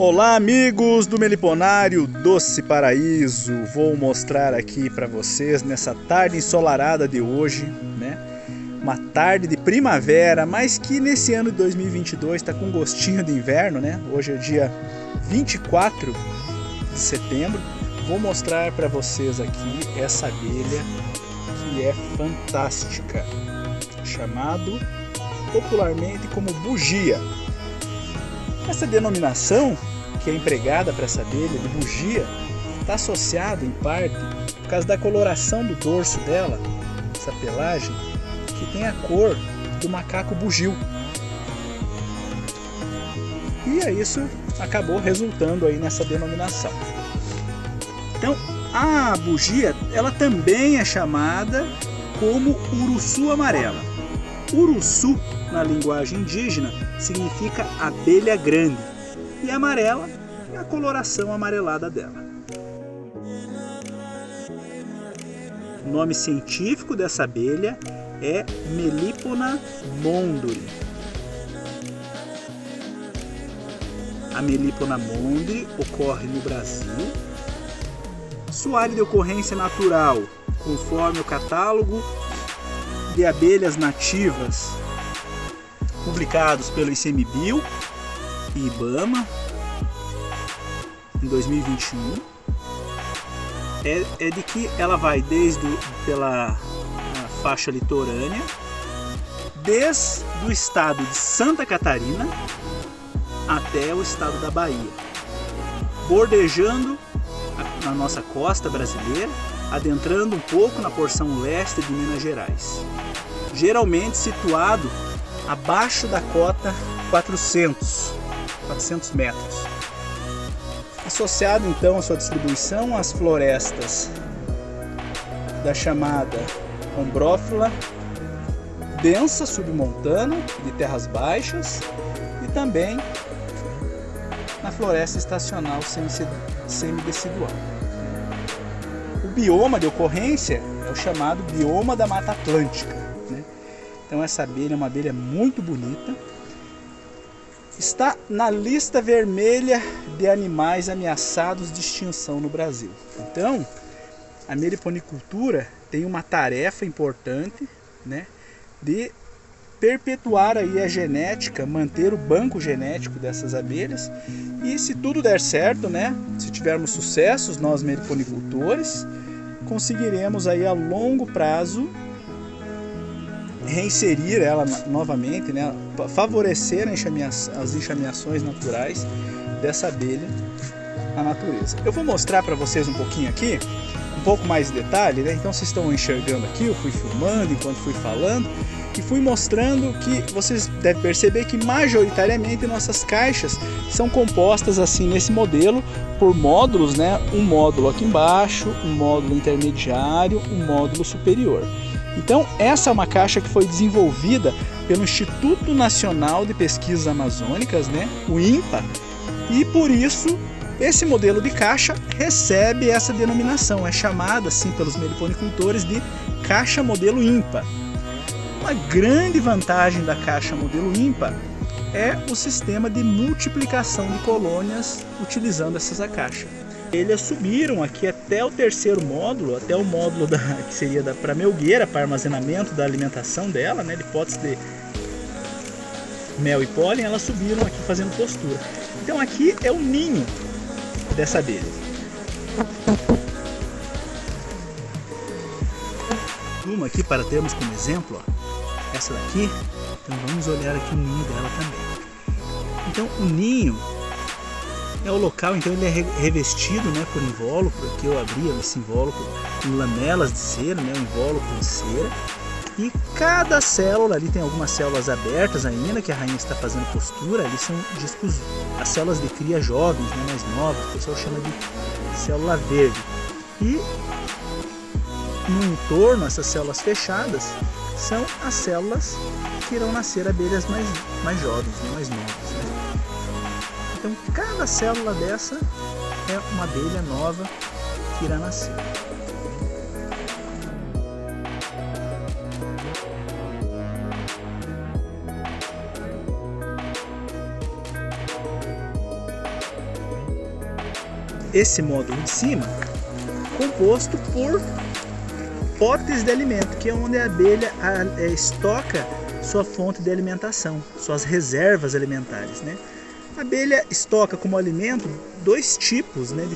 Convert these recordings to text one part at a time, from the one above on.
Olá amigos do Meliponário Doce Paraíso, vou mostrar aqui para vocês nessa tarde ensolarada de hoje, né? Uma tarde de primavera, mas que nesse ano de 2022 está com gostinho de inverno, né? Hoje é dia 24 de setembro, vou mostrar para vocês aqui essa abelha que é fantástica, chamado popularmente como bugia. Essa denominação que é empregada para essa abelha de bugia está associada em parte por causa da coloração do dorso dela, essa pelagem, que tem a cor do macaco bugio. E aí isso acabou resultando aí nessa denominação. Então a bugia ela também é chamada como uruçu amarela. Uruçu na linguagem indígena significa abelha grande e amarela é a coloração amarelada dela. O nome científico dessa abelha é Melipona mondori. A Melipona mondori ocorre no Brasil. Sua área de ocorrência natural, conforme o catálogo de abelhas nativas publicados pelo ICMBio e IBAMA em 2021, é de que ela vai pela faixa litorânea, desde o estado de Santa Catarina até o estado da Bahia, bordejando na nossa costa brasileira, adentrando um pouco na porção leste de Minas Gerais, geralmente situado abaixo da cota 400 metros. Associado então à sua distribuição às florestas da chamada ombrófila densa submontana de terras baixas e também na floresta estacional semidecidual. O bioma de ocorrência é o chamado bioma da Mata Atlântica, né? Então essa abelha é uma abelha muito bonita. Está na lista vermelha de animais ameaçados de extinção no Brasil. Então, a meliponicultura tem uma tarefa importante, né, de perpetuar aí a genética, manter o banco genético dessas abelhas. E se tudo der certo, né, se tivermos sucessos, nós meliponicultores, conseguiremos aí a longo prazo reinserir ela novamente, né, favorecer as enxameações naturais dessa abelha na natureza. Eu vou mostrar para vocês um pouquinho aqui, um pouco mais de detalhe, né? Então vocês estão enxergando aqui, eu fui filmando enquanto fui falando e fui mostrando que vocês devem perceber que majoritariamente nossas caixas são compostas assim nesse modelo por módulos, né? Um módulo aqui embaixo, um módulo intermediário, um módulo superior. Então essa é uma caixa que foi desenvolvida pelo Instituto Nacional de Pesquisas Amazônicas, né, o INPA, e por isso esse modelo de caixa recebe essa denominação, é chamada assim pelos meliponicultores de caixa modelo INPA. Uma grande vantagem da caixa modelo INPA é o sistema de multiplicação de colônias utilizando essa caixa. Eles subiram aqui até o terceiro módulo, até o módulo que seria para melgueira, para armazenamento da alimentação dela, né, de potes de mel e pólen. Elas subiram aqui fazendo postura. Então aqui é o ninho dessa abelha. Uma aqui para termos como exemplo, ó, essa daqui. Então vamos olhar aqui o ninho dela também. Então o ninho é o local, então ele é revestido, né, por invólucro. Aqui eu abri esse invólucro em lamelas de cera, né, um invólucro de cera. E cada célula, ali tem algumas células abertas ainda, que a rainha está fazendo postura. Ali são discos, as células de cria jovens, né, mais novas, o pessoal chama de célula verde. E no entorno, essas células fechadas são as células que irão nascer abelhas mais jovens, né, mais novas, né? Então cada célula dessa é uma abelha nova que irá nascer. esse módulo de cima composto por potes de alimento, que é onde a abelha estoca sua fonte de alimentação, suas reservas alimentares, né? A abelha estoca como alimento dois tipos, né,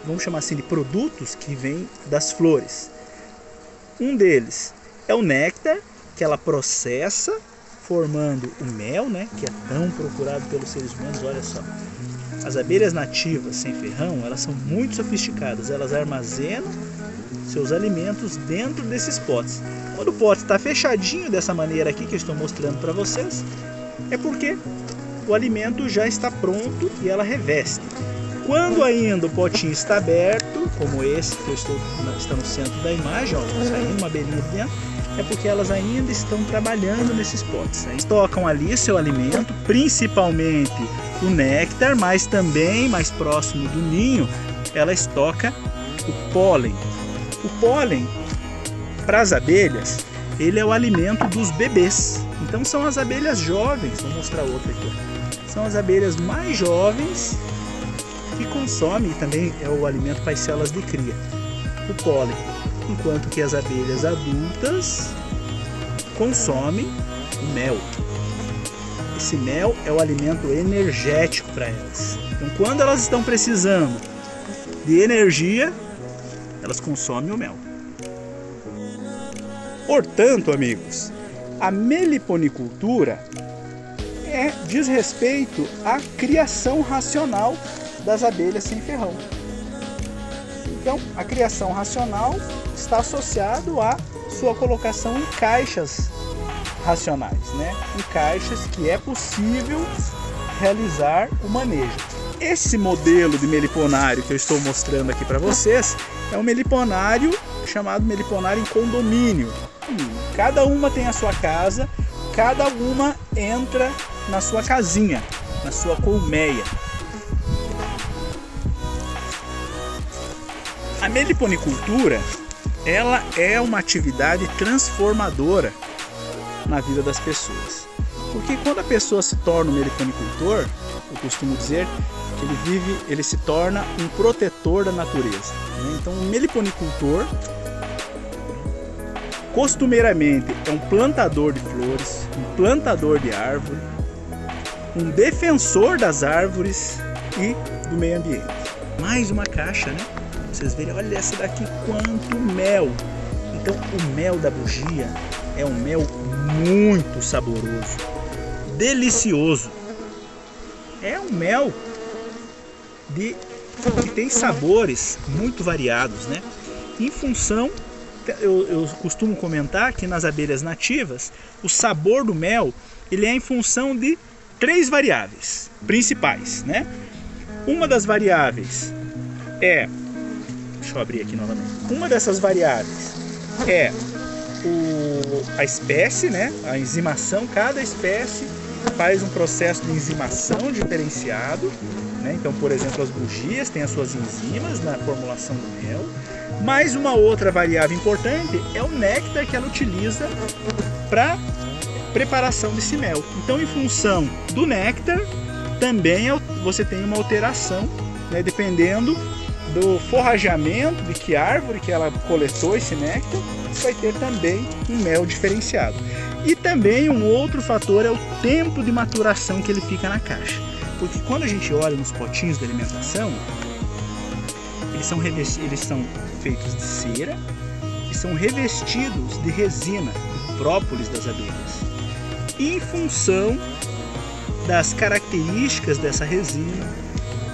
vamos chamar assim, de produtos que vêm das flores. Um deles é o néctar, que ela processa, formando o mel, né, que é tão procurado pelos seres humanos. Olha só, as abelhas nativas sem ferrão, elas são muito sofisticadas, elas armazenam seus alimentos dentro desses potes. Quando o pote está fechadinho dessa maneira aqui que eu estou mostrando para vocês, é porque o alimento já está pronto e ela reveste. Quando ainda o potinho está aberto, como esse que está no centro da imagem, ó, saindo uma abelhinha de dentro, é porque elas ainda estão trabalhando nesses potes. Elas estocam ali seu alimento, principalmente o néctar, mas também, mais próximo do ninho, ela estoca o pólen. O pólen, para as abelhas, ele é o alimento dos bebês. Então são as abelhas jovens, vou mostrar outra aqui. São as abelhas mais jovens que consomem, e também é o alimento para as células de cria, o pólen. Enquanto que as abelhas adultas consomem o mel. Esse mel é o alimento energético para elas. Então quando elas estão precisando de energia, elas consomem o mel. Portanto, amigos, a meliponicultura diz respeito à criação racional das abelhas sem ferrão. Então, a criação racional está associado à sua colocação em caixas racionais, né? Em caixas que é possível realizar o manejo. Esse modelo de meliponário que eu estou mostrando aqui para vocês é um meliponário chamado meliponário em condomínio. Cada uma tem a sua casa, cada uma entra na sua casinha, na sua colmeia. A meliponicultura, ela é uma atividade transformadora na vida das pessoas. Porque quando a pessoa se torna um meliponicultor, eu costumo dizer que ele se torna um protetor da natureza, né? Então, um meliponicultor costumeiramente é um plantador de flores, um plantador de árvore, um defensor das árvores e do meio ambiente. Mais uma caixa, né? Vocês verem, olha essa daqui, quanto mel! Então, o mel da bugia é um mel muito saboroso, delicioso. É um mel que tem sabores muito variados, né? Em função, eu costumo comentar que nas abelhas nativas, o sabor do mel ele é em função de 3 variáveis principais, né? Uma das variáveis é, deixa eu abrir aqui novamente. Uma dessas variáveis é a espécie, né? A enzimação. Cada espécie faz um processo de enzimação diferenciado, né? Então, por exemplo, as bugias têm as suas enzimas na formulação do mel. Mais uma outra variável importante é o néctar que ela utiliza para preparação desse mel. Então, em função do néctar, também você tem uma alteração, né? Dependendo do forrageamento, de que árvore que ela coletou esse néctar, você vai ter também um mel diferenciado. E também um outro fator é o tempo de maturação que ele fica na caixa. Porque quando a gente olha nos potinhos de alimentação, eles são feitos de cera e são revestidos de resina, de própolis das abelhas. E em função das características dessa resina,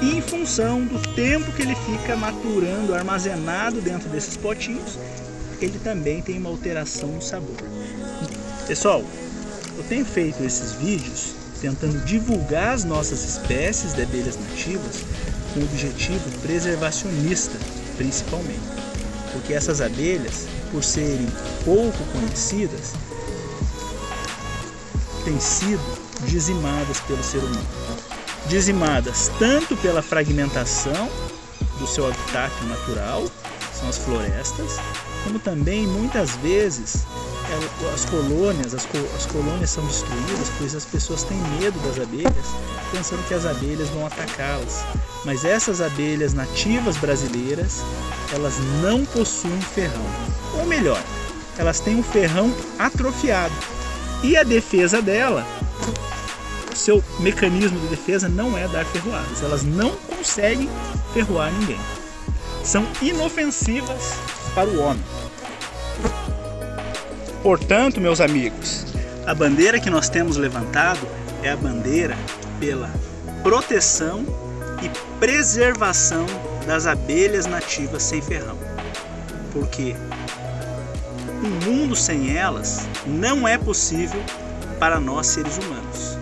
e em função do tempo que ele fica maturando, armazenado dentro desses potinhos, ele também tem uma alteração no sabor. Pessoal, eu tenho feito esses vídeos tentando divulgar as nossas espécies de abelhas nativas com o objetivo preservacionista, principalmente. Porque essas abelhas, por serem pouco conhecidas, têm sido dizimadas pelo ser humano. Dizimadas tanto pela fragmentação do seu habitat natural, são as florestas, como também muitas vezes as colônias são destruídas, pois as pessoas têm medo das abelhas, pensando que as abelhas vão atacá-las. Mas essas abelhas nativas brasileiras, elas não possuem ferrão. Ou melhor, elas têm um ferrão atrofiado. E a defesa dela, o seu mecanismo de defesa não é dar ferroadas. Elas não conseguem ferroar ninguém. São inofensivas para o homem. Portanto, meus amigos, a bandeira que nós temos levantado é a bandeira pela proteção e preservação das abelhas nativas sem ferrão. Porque um mundo sem elas não é possível para nós seres humanos.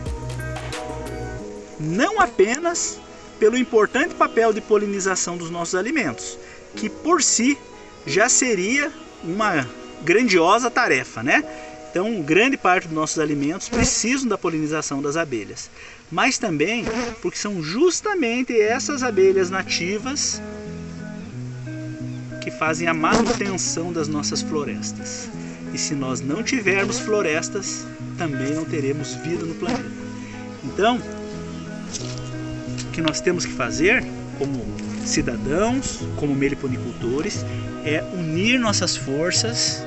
Não apenas pelo importante papel de polinização dos nossos alimentos, que por si já seria uma grandiosa tarefa, né? Então, grande parte dos nossos alimentos precisam da polinização das abelhas, mas também porque são justamente essas abelhas nativas que fazem a manutenção das nossas florestas. E se nós não tivermos florestas, também não teremos vida no planeta. Então, o que nós temos que fazer como cidadãos, como meliponicultores, é unir nossas forças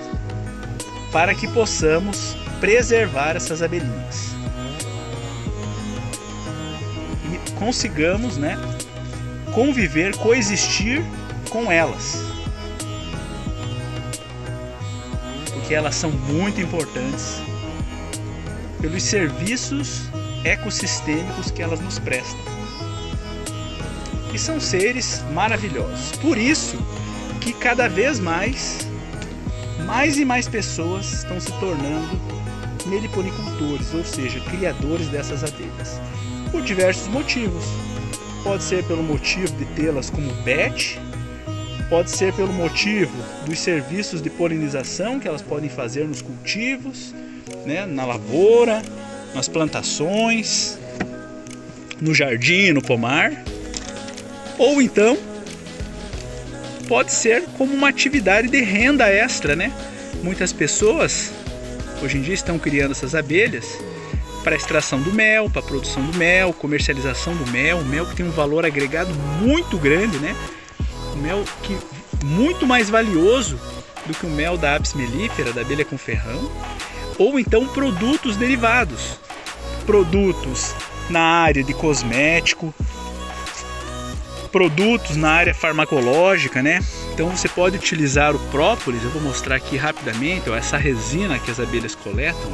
para que possamos preservar essas abelhinhas e consigamos, né, conviver, coexistir com elas, porque elas são muito importantes pelos serviços ecossistêmicos que elas nos prestam. E são seres maravilhosos. Por isso que cada vez mais e mais pessoas estão se tornando meliponicultores, ou seja, criadores dessas abelhas, por diversos motivos. Pode ser pelo motivo de tê-las como pet, pode ser pelo motivo dos serviços de polinização que elas podem fazer nos cultivos, né, na lavoura, nas plantações, no jardim, no pomar. Ou então, pode ser como uma atividade de renda extra, né? Muitas pessoas, hoje em dia, estão criando essas abelhas para a extração do mel, para a produção do mel, comercialização do mel, o mel que tem um valor agregado muito grande, né? O mel que muito mais valioso do que o mel da Apis mellifera, da abelha com ferrão. Ou então produtos derivados, produtos na área de cosmético, produtos na área farmacológica, né? Então você pode utilizar o própolis. Eu vou mostrar aqui rapidamente, ó, essa resina que as abelhas coletam.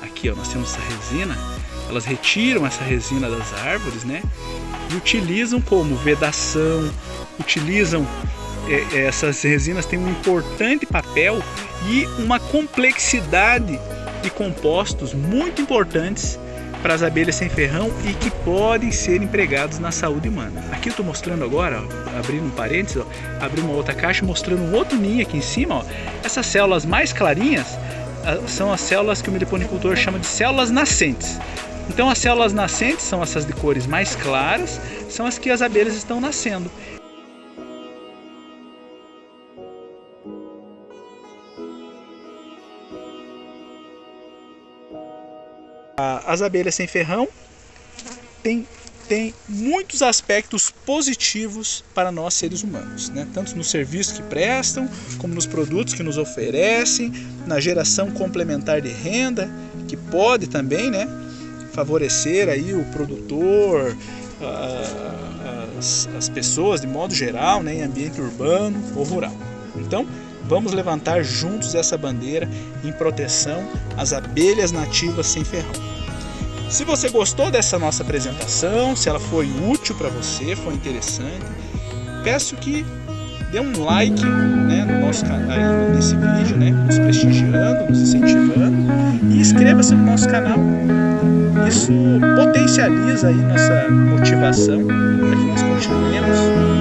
Aqui, ó, nós temos essa resina. Elas retiram essa resina das árvores, né? E utilizam como vedação. Utilizam essas resinas têm um importante papel e uma complexidade de compostos muito importantes para as abelhas sem ferrão e que podem ser empregados na saúde humana. Aqui eu estou mostrando agora, ó, abrindo um parênteses, ó, abri uma outra caixa mostrando um outro ninho aqui em cima. Ó. Essas células mais clarinhas são as células que o meliponicultor chama de células nascentes. Então as células nascentes são essas de cores mais claras, são as que as abelhas estão nascendo. As abelhas sem ferrão têm muitos aspectos positivos para nós seres humanos, né? Tanto nos serviços que prestam, como nos produtos que nos oferecem, na geração complementar de renda, que pode também, né, favorecer aí o produtor, as pessoas de modo geral, né, em ambiente urbano ou rural. Então, vamos levantar juntos essa bandeira em proteção às abelhas nativas sem ferrão. Se você gostou dessa nossa apresentação, se ela foi útil para você, foi interessante, peço que dê um like, né, no nosso canal, nesse vídeo, né, nos prestigiando, nos incentivando, e inscreva-se no nosso canal. Isso potencializa aí nossa motivação para que nós continuemos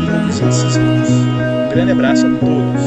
produzindo esses vídeos. Um grande abraço a todos.